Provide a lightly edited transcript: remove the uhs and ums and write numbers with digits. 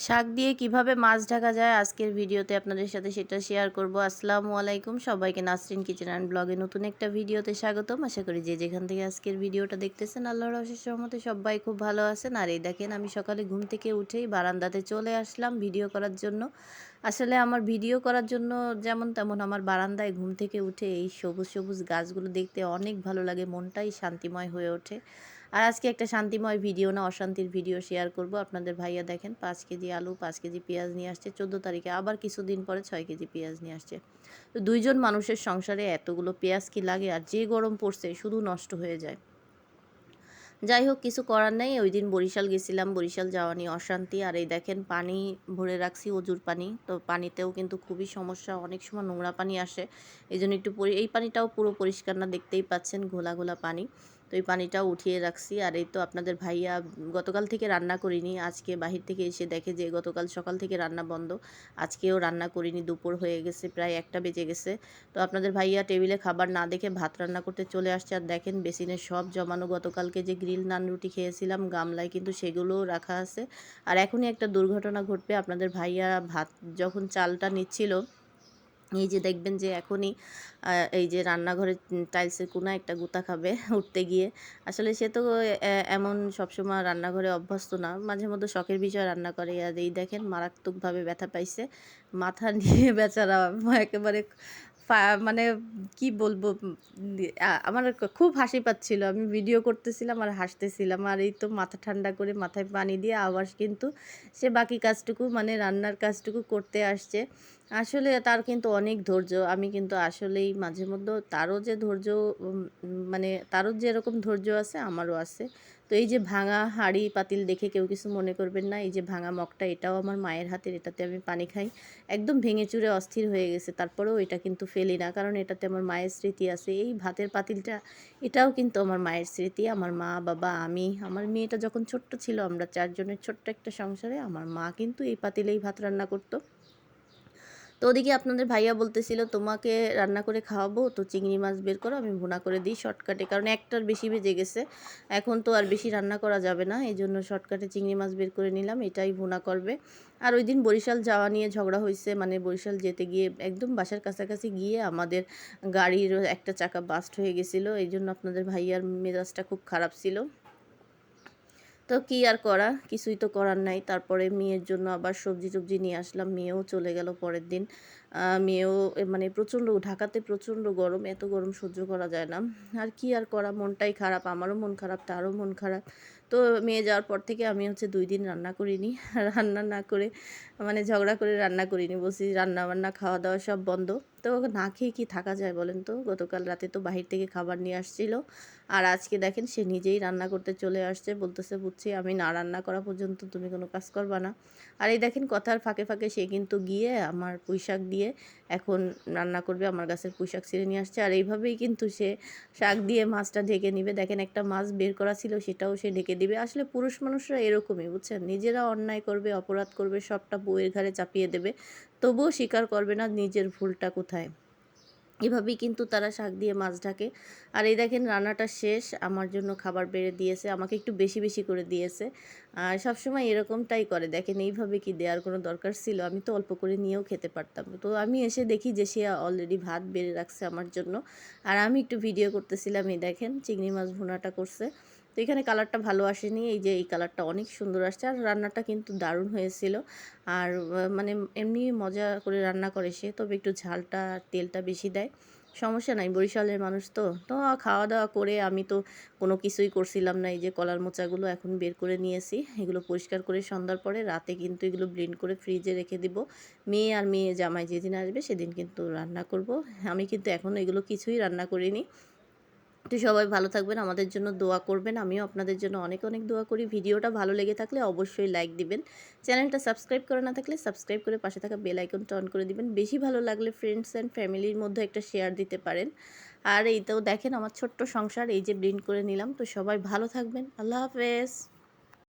শাক দিয়ে কিভাবে মাছ ঢাকা যায় আজকের ভিডিওতে আপনাদের সাথে সেটা শেয়ার করব। আসসালামু আলাইকুম, সবাইকে নাসরিন কিচেন অ্যান্ড ব্লগে নতুন একটা ভিডিওতে স্বাগতম। আশা করি যে যেখান থেকে আজকের ভিডিওটা দেখতেছেন আল্লাহর অশেষ রহমতে সবাই খুব ভালো আছেন। আর এই দেখেন, আমি সকালে ঘুম থেকে উঠেই বারান্দাতে চলে আসলাম ভিডিও করার জন্য। আসলে আমার ভিডিও করার জন্য যেমন তেমন আমার বারান্দায় ঘুম থেকে উঠে এই সবুজ সবুজ গাছগুলো দেখতে অনেক ভালো লাগে, মনটাই শান্তিময় হয়ে ওঠে। আর আজকে একটা শান্তিময় ভিডিও না, অশান্তির ভিডিও শেয়ার করব। আপনাদের ভাইয়া দেখেন 5 কেজি আলু, 5 কেজি পেঁয়াজ নিয়ে আসছে 14 তারিখে, আবার কিছুদিন পরে 6 কেজি পেঁয়াজ নিয়ে আসছে। তো দুইজন মানুষের সংসারে এতগুলো পেঁয়াজ কি লাগে? আর যে গরম পড়ছে শুধু নষ্ট হয়ে যায়। যাই হোক, কিছু করার নেই। ওই দিন বরিশাল গেছিলাম, বরিশাল যাওয়া নিয়ে অশান্তি। আর এই দেখেন, পানি ভরে রাখছি, অজুর পানি। তো পানিতেও কিন্তু খুবই সমস্যা, অনেক সময় নোংরা পানি আসে। এই জন্য একটু এই পানিটাও পুরো পরিষ্কার না, দেখতেই পাচ্ছেন ঘোলা ঘোলা পানি। তো এই পানিটাও উঠিয়ে রাখছি। আর এই তো আপনাদের ভাইয়া গতকাল থেকে রান্না করিনি, আজকে বাহির থেকে এসে দেখে যে গতকাল সকাল থেকে রান্না বন্ধ। আজকেও রান্না করিনি, দুপুর হয়ে গেছে, প্রায় 1টা বেজে গেছে। তো আপনাদের ভাইয়া টেবিলে খাবার না দেখে ভাত রান্না করতে চলে আসছে। আর দেখেন, বেসিনে সব জমানো, গতকালকে যে গ্রিল নান রুটি খেয়েছিলাম গামলায় কিন্তু সেগুলোও রাখা আছে। আর এখনই একটা দুর্ঘটনা ঘটবে। আপনাদের ভাইয়া ভাত যখন চালটা নিচ্ছিল, এই যে দেখবেন যে এখনই এই যে রান্নাঘরের টাইলসের কোনায় একটা গুতা খাবে উঠতে গিয়ে। আসলে সে তো এমন সবসময় রান্নাঘরে অভ্যস্ত না, মাঝে মধ্যে শখের বিষয় রান্না করে। আর এই দেখেন, মারাত্মকভাবে ব্যথা পাইছে মাথা নিয়ে বেচারা। একেবারে মানে কি বলবো, আমার খুব হাসি পাচ্ছিল। আমি ভিডিও করতেছিলাম আর হাসতেছিলাম। আর এই তো মাথা ঠান্ডা করে মাথায় পানি দিয়ে আবার কিন্তু সে বাকি কাজটুকু, মানে রান্নার কাজটুকু করতে আসছে। আসলে তার কিন্তু অনেক ধৈর্য। আমি কিন্তু আসলেই মাঝে মধ্যে তারও যে ধৈর্য, মানে তারও যে এরকম ধৈর্য আছে আমারও আছে। তো এই যে ভাঙা হাঁড়ি পাতিল দেখে কেউ কিছু মনে করবেন না। এই যে ভাঙা মগটা, এটাও আমার মায়ের হাতের, এটাতে আমি পানি খাই। একদম ভেঙে চুরে অস্থির হয়ে গেছে, তারপরেও এটা কিন্তু ফেলি না, কারণ এটাতে আমার মায়ের স্মৃতি আছে। এই ভাতের পাতিলটা, এটাও কিন্তু আমার মায়ের স্মৃতি। আমার মা, বাবা, আমি, আমার মেয়েটা যখন ছোট্ট ছিল, আমরা 4 জনের ছোট্ট একটা সংসারে, আমার মা কিন্তু এই পাতিলেই ভাত রান্না করতো। তো ওদিকে আপনাদের ভাইয়া বলতেছিল তোমাকে রান্না করে খাওয়াবো, তো চিংড়ি মাছ বের করো, আমি ভুনা করে দিই শর্টকাটে, কারণ 1টার বেশি বেজে গেছে। এখন তো আর বেশি রান্না করা যাবে না, এই জন্য শর্টকাটে চিংড়ি মাছ বের করে নিলাম, এটাই ভুনা করবে। আর ওই দিন বরিশাল যাওয়া নিয়ে ঝগড়া হয়েছে, মানে বরিশাল যেতে গিয়ে একদম বাসার কাছাকাছি গিয়ে আমাদের গাড়ির একটা চাকা বাস্ট হয়ে গেছিলো। এই জন্য আপনাদের ভাইয়ার মেজাজটা খুব খারাপ ছিল। তো কি আর করা, কিছুই তো করার নাই। তারপরে মেয়ের জন্য আবার সবজি টবজি নিয়ে আসলাম, মেয়েও চলে গেল পরের দিন। মেয়েও মানে প্রচণ্ড, ঢাকাতে প্রচণ্ড গরম, এত গরম সহ্য করা যায় না। আর কি আর করা, মনটাই খারাপ, আমারও মন খারাপ, তারও মন খারাপ। তো মেয়ে যাওয়ার পর থেকে আমি 2 দিন রান্না করিনি। রান্না না করে, মানে ঝগড়া করে রান্না করিনি, বলছি রান্না বান্না খাওয়া দাওয়া সব বন্ধ। তো না খেয়ে কি থাকা যায় বলেন তো? গতকাল রাতে তো বাহির থেকে খাবার নিয়ে আসছিল। আর আজকে দেখেন, সে নিজেই রান্না করতে চলে আসছে, বলতেছে বুঝছি আমি না রান্না করা পর্যন্ত তুমি কোনো কাজ করবা না। আর এই দেখেন, কথার ফাঁকে ফাঁকে সে কিন্তু গিয়ে আমার পুঁইশাক দিয়ে এখন রান্না করবে, আমার গাছের পুঁইশাক ছিঁড়ে নিয়ে আসছে। আর এইভাবেই কিন্তু সে শাক দিয়ে মাছটা ঢেকে নিবে। দেখেন, একটা মাছ বের করা ছিল, সেটাও সে ঢেকে দিবে। আসলে পুরুষ মানুষরা এরকমই, বুঝছেন, নিজেরা অন্যায় করবে, অপরাধ করবে, সবটা বউয়ের ঘাড়ে চাপিয়ে দেবে, তবুও স্বীকার করবে না নিজের ভুলটা কোথায়। এভাবেই কিন্তু তারা শাক দিয়ে মাছ ঢাকে। আর এই দেখেন, রান্নাটা শেষ, আমার জন্য খাবার বেড়ে দিয়েছে, আমাকে একটু বেশি বেশি করে দিয়েছে। আর সবসময় এরকমটাই করে, দেখেন এইভাবে কি দেওয়ার কোনো দরকার ছিল? আমি তো অল্প করে নিয়েও খেতে পারতাম। তো আমি এসে দেখি যে সে অলরেডি ভাত বেড়ে রাখছে আমার জন্য। আর আমি একটু ভিডিও করতেছিলাম, এই দেখেন চিংড়ি মাছ ভুনাটা করছে। তো এখানে কালারটা ভালো আসেনি, এই যে এই কালারটা অনেক সুন্দর আসছে। আর রান্নাটা কিন্তু দারুণ হয়েছিল। আর মানে এমনি মজা করে রান্না করে সে, তবে একটু ঝালটা আর তেলটা বেশি দেয়। সমস্যা নাই, বরিশালের মানুষ তো। তো খাওয়া দাওয়া করে আমি তো কোনো কিছুই করছিলাম না। এই যে কলার মোচাগুলো এখন বের করে নিয়েছি, এগুলো পরিষ্কার করে সন্ধ্যার পরে রাতে কিন্তু এগুলো ব্লেন্ড করে ফ্রিজে রেখে দিব। মেয়ে আর মেয়ে জামাই যেদিন আসবে সেদিন কিন্তু রান্না করব। আমি কিন্তু এখনও এগুলো কিছুই রান্না করিনি। তো সবাই ভালো থাকবেন, আমাদের জন্য দোয়া করবেন, আমিও আপনাদের জন্য অনেক অনেক দোয়া করি। ভিডিওটা ভালো লেগে থাকলে অবশ্যই লাইক দিবেন। চ্যানেলটা সাবস্ক্রাইব করে না থাকলে সাবস্ক্রাইব করে পাশে থাকা বেল আইকনটা অন করে দিবেন। বেশি ভালো লাগলে ফ্রেন্ডস অ্যান্ড ফ্যামিলির মধ্যে একটা শেয়ার দিতে পারেন। আর এই তো দেখেন, আমার ছোট্ট সংসার এই যে ব্লেন্ড করে নিলাম। তো সবাই ভালো থাকবেন, আল্লাহ হাফেজ।